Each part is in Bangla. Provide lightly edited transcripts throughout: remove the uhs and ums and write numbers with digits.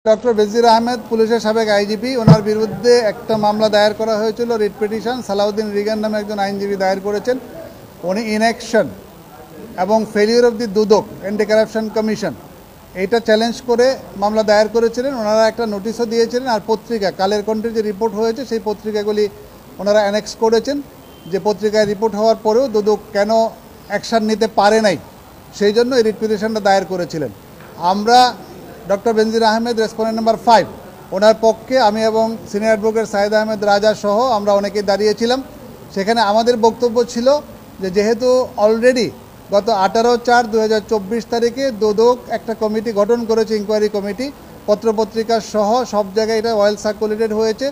ডক্টর বেনজির আহমেদ পুলিশের সাবেক আইজিপি ওনার বিরুদ্ধে একটা মামলা দায়ের করা হয়েছিল রিট পিটিশন। সালাউদ্দিন রিগান নামে একজন আইনজীবী দায়ের করেছেন। উনি ইনঅ্যাকশন এবং failure of the Dudak anti corruption commission এইটা চ্যালেঞ্জ করে মামলা দায়ের করেছিলেন। ওনারা একটা নোটিশও দিয়েছিলেন, আর পত্রিকা কালের কণ্ঠের যে রিপোর্ট হয়েছে সেই পত্রিকাগুলি ওনারা অ্যানেক্স করেছেন যে পত্রিকায় রিপোর্ট হওয়ার পরেও দুদক কেন অ্যাকশান নিতে পারে নাই, সেই জন্য এই রিট পিটিশনটা দায়ের করেছিলেন। আমরা ডক্টর বেনজির আহমেদ রেসপন্ডেন্ট নাম্বার 5 ওনার পক্ষে আমি এবং সিনিয়র অ্যাডভোকেট সাইদ আহমেদ রাজা সহ আমরা অনেকেই দাঁড়িয়েছিলাম। সেখানে আমাদের বক্তব্য ছিল যে যেহেতু অলরেডি গত 18/4/2024 তারিখে দুদক একটা কমিটি গঠন করেছে, ইনকোয়ারি কমিটি, পত্রপত্রিকা সহ সব জায়গায় এটা ওয়েল সার্কুলেটেড হয়েছে।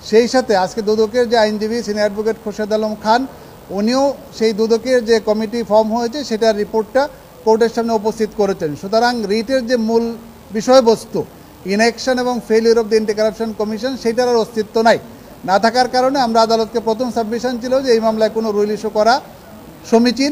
সেই সাথে আজকে দুদকের যে আইনজীবী সিনিয়র অ্যাডভোকেট খোরশেদ আলম খান উনিও সেই দুদকের যে কমিটি ফর্ম হয়েছে সেটার রিপোর্টটা কোর্টের সামনে উপস্থিত করেছেন। সুতরাং রিটের যে মূল বিষয়বস্তু ইনঅ্যাকশন এবং failure of the anti corruption commission সেইটার আর অস্তিত্ব নাই। না থাকার কারণে আমরা আদালতকে প্রথম সাবমিশন ছিল যে এই মামলায় কোনো রুল ইস্যু করা সমীচীন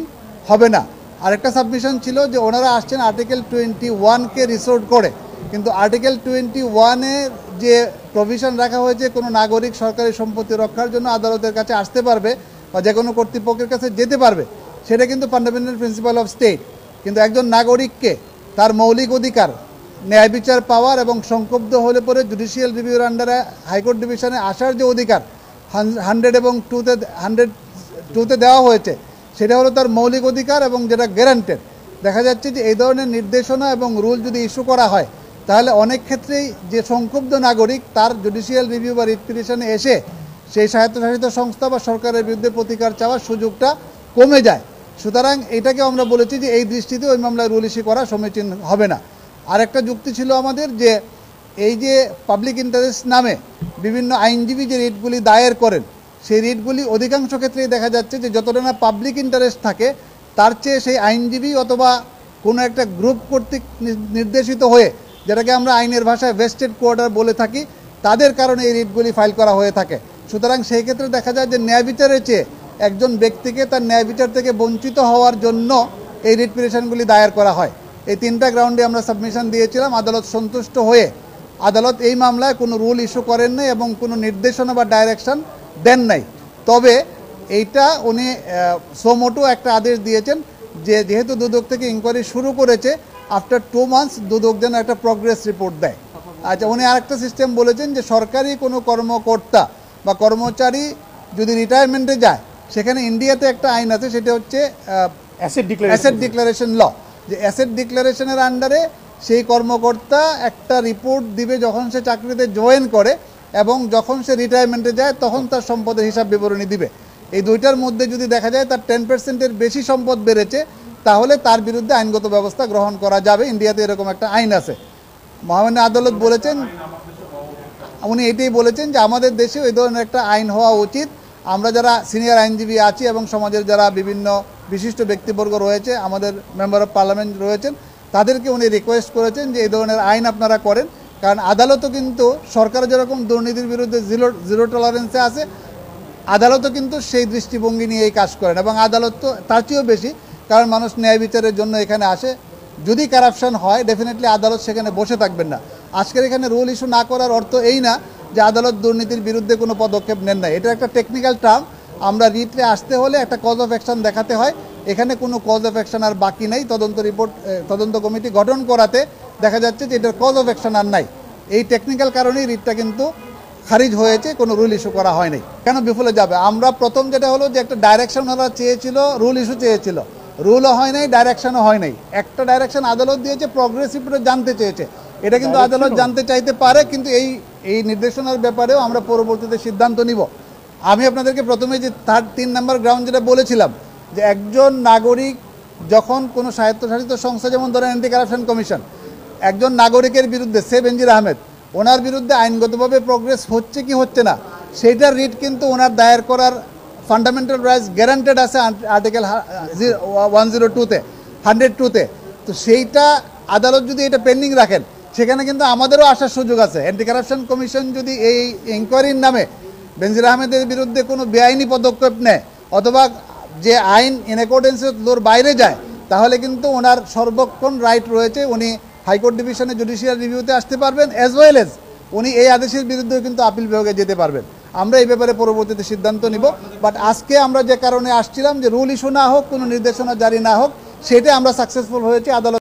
হবে না। আরেকটা সাবমিশন ছিল যে ওনারা আসছেন আর্টিকেল 21-কে রিসোর্ট করে, কিন্তু আর্টিকেল 21-এর যে প্রভিশন রাখা হয়েছে কোনো নাগরিক সরকারি সম্পত্তি রক্ষার জন্য আদালতের কাছে আসতে পারবে বা যে কোনো কর্তৃপক্ষের কাছে যেতে পারবে, সেটা কিন্তু ফান্ডামেন্টাল প্রিন্সিপাল অফ স্টেট। কিন্তু একজন নাগরিককে তার মৌলিক অধিকার ন্যায় বিচার পাওয়ার এবং সংক্ষুব্ধ হলে পরে জুডিশিয়াল রিভিউর আন্ডারে হাইকোর্ট ডিভিশনে আসার যে অধিকার 100 এবং 2-তে দেওয়া হয়েছে, সেটা হলো তার মৌলিক অধিকার এবং যেটা গ্যারান্টেড। দেখা যাচ্ছে যে এই ধরনের নির্দেশনা এবং রুল যদি ইস্যু করা হয় তাহলে অনেক ক্ষেত্রেই যে সংক্ষুব্ধ নাগরিক তার জুডিশিয়াল রিভিউ বা রিট পিটিশনে এসে সেই স্বায়ত্তশাসিত সংস্থা বা সরকারের বিরুদ্ধে প্রতিকার চাওয়ার সুযোগটা কমে যায়। সুতরাং এটাকে আমরা বলেছি যে এই দৃষ্টিতে ওই মামলায় রুল ইস্যু করা সমীচীন হবে না। আরেকটা যুক্তি ছিল আমাদের যে এই যে পাবলিক ইন্টারেস্ট নামে বিভিন্ন আইনজীবী যে রিটগুলি দায়ের করেন, সেই রিটগুলি অধিকাংশ ক্ষেত্রেই দেখা যাচ্ছে যে যতটা না পাবলিক ইন্টারেস্ট থাকে তার চেয়ে সেই আইনজীবী অথবা কোনো একটা গ্রুপ কর্তৃক নির্দেশিত হয়ে, যেটাকে আমরা আইনের ভাষায় ভেস্টেড কোয়ার্টার বলে থাকি, তাদের কারণে এই রিটগুলি ফাইল করা হয়ে থাকে। সুতরাং সেই ক্ষেত্রে দেখা যায় যে ন্যায় বিচারের চেয়ে একজন ব্যক্তিকে তার ন্যায় বিচার থেকে বঞ্চিত হওয়ার জন্য এই রিট পিটিশনগুলি দায়ের করা হয়। এই 3টা গ্রাউন্ডে আমরা সাবমিশন দিয়েছিলাম। আদালত সন্তুষ্ট হয়ে আদালত এই মামলায় কোনো রুল ইস্যু করেন নাই এবং কোনো নির্দেশনা বা ডাইরেকশন দেন নাই। তবে এইটা উনি সোমোটো একটা আদেশ দিয়েছেন যে যেহেতু দুদক থেকে ইনকোয়ারি শুরু করেছে, আফটার 2 মান্থস দুদক যেন একটা প্রগ্রেস রিপোর্ট দেয়। আচ্ছা, উনি আরেকটা সিস্টেম বলেছেন যে সরকারি কোনো কর্মকর্তা বা কর্মচারী যদি রিটায়ারমেন্টে যায়, সেখানে ইন্ডিয়াতে একটা আইন আছে, সেটা হচ্ছে অ্যাসেট ডিক্লারেশন ল, যে অ্যাসেট ডিক্লারেশনের আন্ডারে সেই কর্মকর্তা একটা রিপোর্ট দিবে যখন সে চাকরিতে জয়েন করে এবং যখন সে রিটায়ারমেন্টে যায় তখন তার সম্পদের হিসাব বিবরণী দিবে। এই দুইটার মধ্যে যদি দেখা যায় তার 10%-এর বেশি সম্পদ বেড়েছে, তাহলে তার বিরুদ্ধে আইনগত ব্যবস্থা গ্রহণ করা যাবে। ইন্ডিয়াতে এরকম একটা আইন আছে। মহামান্য আদালত বলেছেন, উনি এটাই বলেছেন যে আমাদের দেশে এই ধরনের একটা আইন হওয়া উচিত। আমরা যারা সিনিয়র আইনজীবী আছি এবং সমাজের যারা বিভিন্ন বিশিষ্ট ব্যক্তিবর্গ রয়েছে, আমাদের মেম্বার অফ পার্লামেন্ট রয়েছেন, তাদেরকে উনি রিকোয়েস্ট করেছেন যে এই ধরনের আইন আপনারা করেন। কারণ আদালতও কিন্তু সরকার যেরকম দুর্নীতির বিরুদ্ধে জিরো টলারেন্সে আছে, আদালতও কিন্তু সেই দৃষ্টিভঙ্গি নিয়ে এই কাজ করেন এবং আদালত তো তার চেয়েও বেশি, কারণ মানুষ ন্যায় বিচারের জন্য এখানে আসে। যদি কারাপশন হয় ডেফিনেটলি আদালত সেখানে বসে থাকবেন না। আজকের এখানে রুল ইস্যু না করার অর্থ এই না যে আদালত দুর্নীতির বিরুদ্ধে কোনো পদক্ষেপ নেন না। এটা একটা টেকনিক্যাল টার্ম। আমরা রিটে আসতে হলে একটা কজ অফ অ্যাকশন দেখাতে হয়। এখানে কোনো কজ অফ অ্যাকশন আর বাকি নেই। তদন্ত কমিটি গঠন করাতে দেখা যাচ্ছে যে এটার কজ অফ অ্যাকশন আর নাই। এই টেকনিক্যাল কারণেই রিটটা কিন্তু খারিজ হয়েছে, কোনো রুল ইস্যু করা হয়নি। কেন বিফলে যাবে? আমরা প্রথম যেটা হলো যে একটা ডাইরেকশন ওরা চেয়েছিল, রুল ইস্যু চেয়েছিল, রুলও হয় নাই, ডাইরেকশনও হয় নাই। একটা ডাইরেকশন আদালত দিয়েছে, progressive জানতে চেয়েছে। এটা কিন্তু আদালত জানতে চাইতে পারে, কিন্তু এই নির্দেশনার ব্যাপারেও আমরা পরবর্তীতে সিদ্ধান্ত নিব। আমি আপনাদেরকে প্রথমে যে 3 নম্বর গ্রাউন্ড যেটা বলেছিলাম, যে একজন নাগরিক যখন কোনো স্বায়ত্তশাসিত সংস্থা, যেমন ধরেন অ্যান্টি কারাপশন কমিশন, একজন নাগরিকের বিরুদ্ধে, সে বেনজির আহমেদ, ওনার বিরুদ্ধে আইনগতভাবে প্রগ্রেস হচ্ছে কি হচ্ছে না, সেইটার রিট কিন্তু ওনার দায়ের করার ফান্ডামেন্টাল রাইটস গ্যারান্টেড আছে আর্টিকেল 102-তে 102-তে। তো সেইটা আদালত যদি এটা পেন্ডিং রাখেন, সেখানে কিন্তু আমাদেরও আসার সুযোগ আছে। অ্যান্টি কারাপশন কমিশন যদি এই ইনকোয়ারির নামে বেনজির আহমেদের বিরুদ্ধে কোনো বেআইনি পদক্ষেপ নেয় অথবা যে আইন ইন অ্যাকর্ডেন্স উইথ লোর বাইরে যায়, তাহলে কিন্তু ওনার সর্বক্ষণ রাইট রয়েছে উনি হাইকোর্ট ডিভিশনে জুডিশিয়াল রিভিউতে আসতে পারবেন, অ্যাজ ওয়েল এজ উনি এই আদেশের বিরুদ্ধেও কিন্তু আপিল বিভাগে যেতে পারবেন। আমরা এই ব্যাপারে পরবর্তীতে সিদ্ধান্ত নিব। বাট আজকে আমরা যে কারণে আসছিলাম যে রুল ইস্যু না হোক, কোনো নির্দেশনা জারি না হোক, সেটা আমরা সাকসেসফুল হয়েছে। আদালত